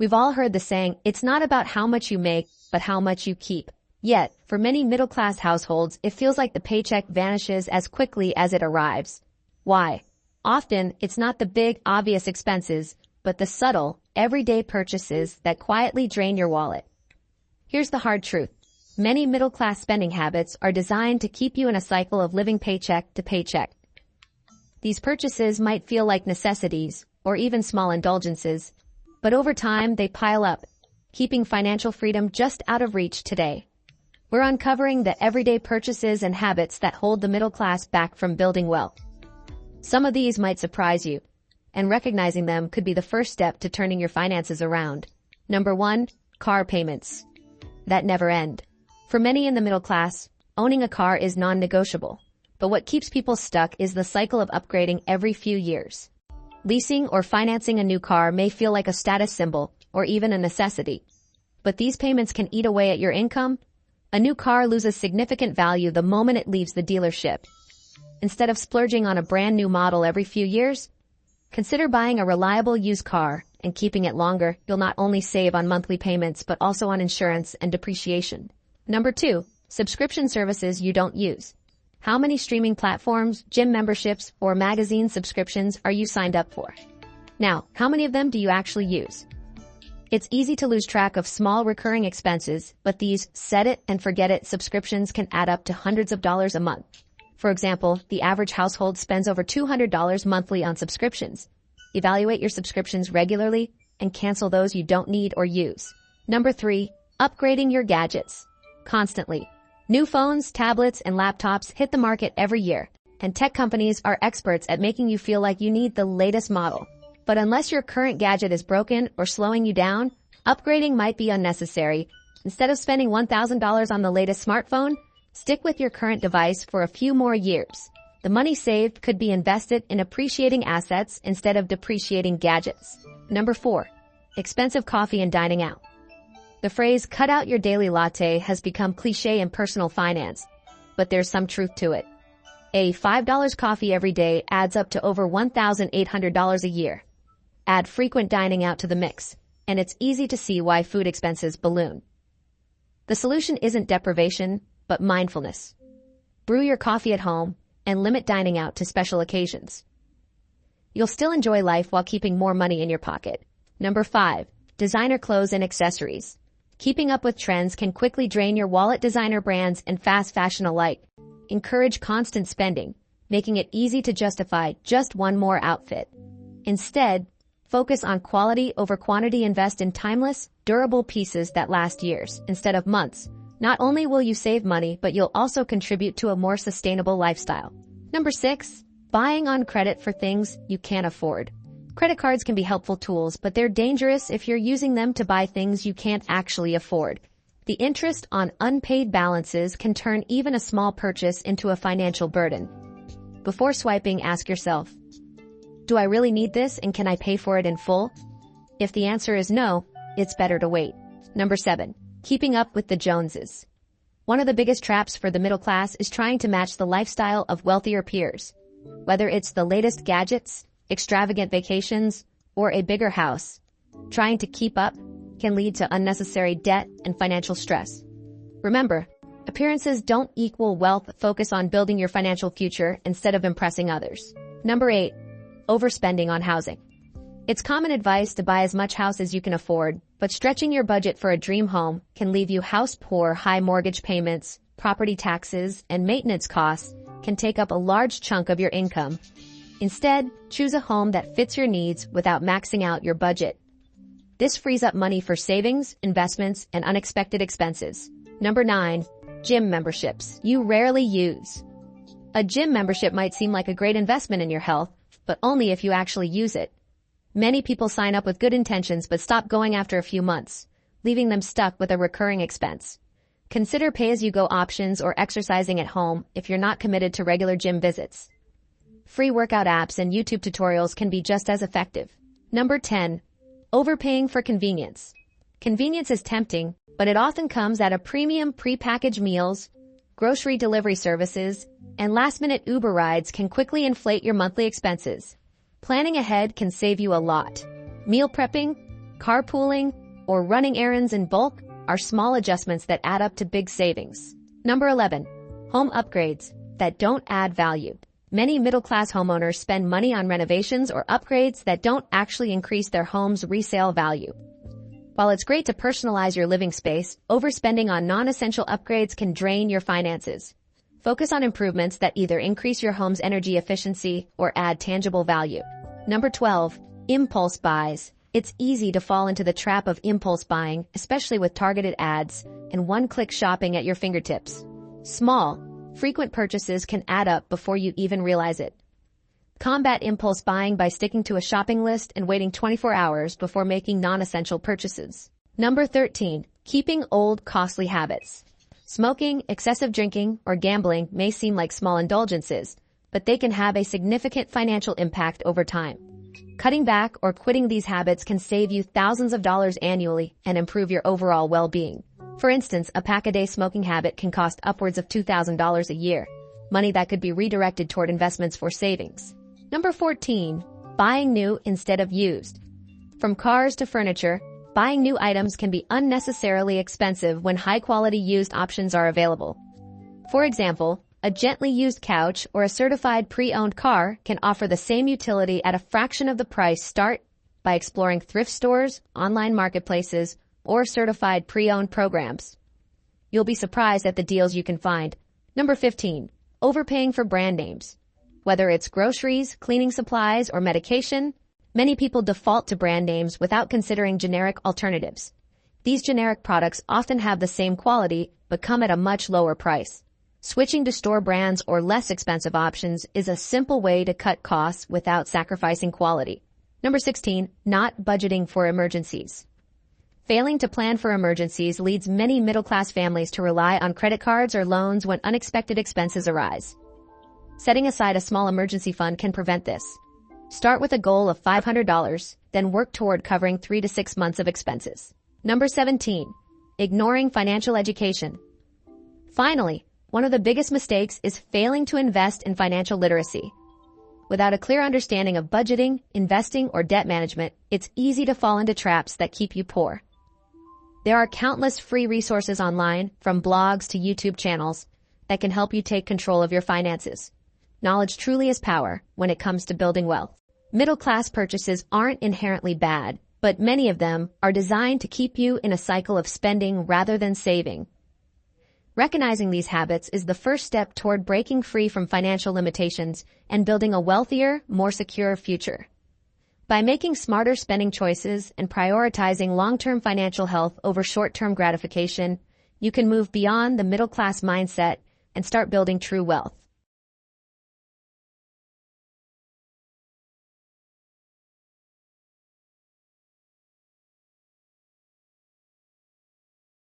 We've all heard the saying, it's not about how much you make, but how much you keep. Yet, for many middle-class households, it feels like the paycheck vanishes as quickly as it arrives. Why? Often, it's not the big, obvious expenses, but the subtle, everyday purchases that quietly drain your wallet. Here's the hard truth. Many middle-class spending habits are designed to keep you in a cycle of living paycheck to paycheck. These purchases might feel like necessities, or even small indulgences, but over time they pile up, keeping financial freedom just out of reach today. We're uncovering the everyday purchases and habits that hold the middle class back from building wealth. Some of these might surprise you, and recognizing them could be the first step to turning your finances around. Number 1, car payments that never end. For many in the middle class, owning a car is non-negotiable, but what keeps people stuck is the cycle of upgrading every few years. Leasing or financing a new car may feel like a status symbol or even a necessity, but these payments can eat away at your income. A new car loses significant value the moment it leaves the dealership. Instead of splurging on a brand new model every few years, consider buying a reliable used car and keeping it longer. You'll not only save on monthly payments, but also on insurance and depreciation. Number 2, subscription services you don't use. How many streaming platforms, gym memberships, or magazine subscriptions are you signed up for? Now, how many of them do you actually use? It's easy to lose track of small recurring expenses, but these set-it-and-forget-it subscriptions can add up to hundreds of dollars a month. For example, the average household spends over $200 monthly on subscriptions. Evaluate your subscriptions regularly and cancel those you don't need or use. Number 3, upgrading your gadgets constantly. New phones, tablets, and laptops hit the market every year, and tech companies are experts at making you feel like you need the latest model. But unless your current gadget is broken or slowing you down, upgrading might be unnecessary. Instead of spending $1,000 on the latest smartphone, stick with your current device for a few more years. The money saved could be invested in appreciating assets instead of depreciating gadgets. Number 4, expensive coffee and dining out. The phrase, cut out your daily latte, has become cliche in personal finance, but there's some truth to it. A $5 coffee every day adds up to over $1,800 a year. Add frequent dining out to the mix, and it's easy to see why food expenses balloon. The solution isn't deprivation, but mindfulness. Brew your coffee at home and limit dining out to special occasions. You'll still enjoy life while keeping more money in your pocket. Number 5, designer clothes and accessories. Keeping up with trends can quickly drain your wallet. Designer brands and fast fashion alike encourage constant spending, making it easy to justify just one more outfit. Instead, focus on quality over quantity. Invest in timeless, durable pieces that last years instead of months. Not only will you save money, but you'll also contribute to a more sustainable lifestyle. Number 6, buying on credit for things you can't afford. Credit cards can be helpful tools, but they're dangerous if you're using them to buy things you can't actually afford. The interest on unpaid balances can turn even a small purchase into a financial burden. Before swiping, ask yourself, do I really need this, and can I pay for it in full? If the answer is no, it's better to wait. Number 7, keeping up with the Joneses. One of the biggest traps for the middle class is trying to match the lifestyle of wealthier peers. Whether it's the latest gadgets, extravagant vacations, or a bigger house, trying to keep up can lead to unnecessary debt and financial stress. Remember, appearances don't equal wealth. Focus on building your financial future instead of impressing others. Number 8, overspending on housing. It's common advice to buy as much house as you can afford, but stretching your budget for a dream home can leave you house poor. High mortgage payments, property taxes, and maintenance costs can take up a large chunk of your income. Instead, choose a home that fits your needs without maxing out your budget. This frees up money for savings, investments, and unexpected expenses. Number 9, gym memberships you rarely use. A gym membership might seem like a great investment in your health, but only if you actually use it. Many people sign up with good intentions but stop going after a few months, leaving them stuck with a recurring expense. Consider pay-as-you-go options or exercising at home if you're not committed to regular gym visits. Free workout apps and YouTube tutorials can be just as effective. Number 10, overpaying for convenience. Convenience is tempting, but it often comes at a premium. Prepackaged meals, grocery delivery services, and last-minute Uber rides can quickly inflate your monthly expenses. Planning ahead can save you a lot. Meal prepping, carpooling, or running errands in bulk are small adjustments that add up to big savings. Number 11. Home upgrades that don't add value. Many middle-class homeowners spend money on renovations or upgrades that don't actually increase their home's resale value. While it's great to personalize your living space, overspending on non-essential upgrades can drain your finances. Focus on improvements that either increase your home's energy efficiency or add tangible value. Number 12. Impulse buys. It's easy to fall into the trap of impulse buying, especially with targeted ads and one-click shopping at your fingertips. Small, frequent purchases can add up before you even realize it. Combat impulse buying by sticking to a shopping list and waiting 24 hours before making non-essential purchases. Number 13. Keeping old, costly habits. Smoking, excessive drinking, or gambling may seem like small indulgences, but they can have a significant financial impact over time. Cutting back or quitting these habits can save you thousands of dollars annually and improve your overall well-being. For instance, a pack-a-day smoking habit can cost upwards of $2,000 a year, money that could be redirected toward investments for savings. Number 14. Buying new instead of used. From cars to furniture, buying new items can be unnecessarily expensive when high-quality used options are available. For example, a gently used couch or a certified pre-owned car can offer the same utility at a fraction of the price. Start by exploring thrift stores, online marketplaces, or certified pre-owned programs. You'll be surprised at the deals you can find. Number 15. Overpaying for brand names. Whether it's groceries, cleaning supplies, or medication, many people default to brand names without considering generic alternatives. These generic products often have the same quality but come at a much lower price. Switching to store brands or less expensive options is a simple way to cut costs without sacrificing quality. Number 16. Not budgeting for emergencies. Failing to plan for emergencies leads many middle-class families to rely on credit cards or loans when unexpected expenses arise. Setting aside a small emergency fund can prevent this. Start with a goal of $500, then work toward covering 3 to 6 months of expenses. Number 17. Ignoring financial education. Finally, one of the biggest mistakes is failing to invest in financial literacy. Without a clear understanding of budgeting, investing, or debt management, it's easy to fall into traps that keep you poor. There are countless free resources online, from blogs to YouTube channels, that can help you take control of your finances. Knowledge truly is power when it comes to building wealth. Middle-class purchases aren't inherently bad, but many of them are designed to keep you in a cycle of spending rather than saving. Recognizing these habits is the first step toward breaking free from financial limitations and building a wealthier, more secure future. By making smarter spending choices and prioritizing long-term financial health over short-term gratification, you can move beyond the middle-class mindset and start building true wealth.